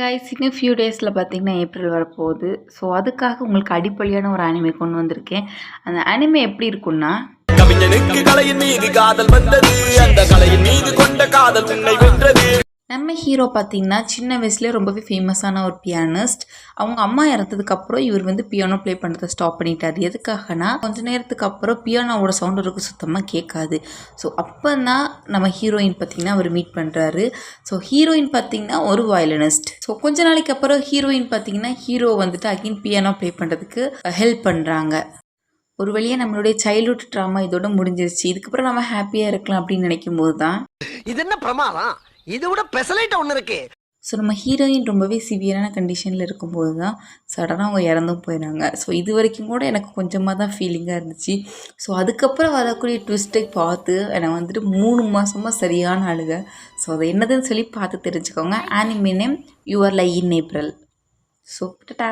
Guys இன்னும் few டேஸில் பார்த்தீங்கன்னா ஏப்ரல் வரப்போகுது. ஸோ அதுக்காக உங்களுக்கு அடிப்படையான ஒரு அனிமே கொண்டு வந்திருக்கேன். அந்த அனிமே எப்படி இருக்குன்னா, கவிஞனுக்கு கலையின் மீது காதல் வந்தது, அந்த கலையின் மீது கொண்ட காதல் உன்னை வென்றது. நம்ம ஹீரோ பார்த்தீங்கன்னா சின்ன வயசுலேயே ரொம்பவே ஃபேமஸான ஒரு பியானிஸ்ட். அவங்க அம்மா இறந்ததுக்கப்புறம் இவர் வந்து பியானோ ப்ளே பண்ணுறதை ஸ்டாப் பண்ணிட்டார். எதுக்காகனா கொஞ்ச நேரத்துக்கு அப்புறம் பியானோவோட சவுண்ட் அவருக்கு சுத்தமாக கேட்காது. ஸோ அப்போ தான் நம்ம ஹீரோயின் பார்த்திங்கன்னா அவர் மீட் பண்ணுறாரு. ஸோ ஹீரோயின் பார்த்திங்கன்னா ஒரு வயலினிஸ்ட். ஸோ கொஞ்ச நாளைக்கு அப்புறம் ஹீரோயின் பார்த்திங்கன்னா ஹீரோ வந்துட்டு அகைன் பியானோ ப்ளே பண்ணுறதுக்கு ஹெல்ப் பண்ணுறாங்க. ஒரு வழியாக நம்மளுடைய சைல்ட்ஹுட் ட்ராமா இதோட முடிஞ்சிருச்சு. இதுக்கப்புறம் நம்ம ஹாப்பியாக இருக்கலாம் அப்படின்னு நினைக்கும் போது தான் இது என்ன பிரமாதம், இது விட பெசலைட் ஒன்று இருக்கு. ஸோ நம்ம ஹீரோயின் ரொம்பவே சிவியரான கண்டிஷனில் இருக்கும்போது தான் சடனாக அவங்க இறந்தும் போயிடுறாங்க. ஸோ இது வரைக்கும் கூட எனக்கு கொஞ்சமாக தான் ஃபீலிங்காக இருந்துச்சு. ஸோ அதுக்கப்புறம் வரக்கூடிய ட்விஸ்ட்டை பார்த்து எனக்கு வந்துட்டு 3 மாதமாக சரியான அழுக. ஸோ அது என்னதுன்னு சொல்லி பார்த்து தெரிஞ்சுக்கோங்க. Anime name your lie in April. So Tata.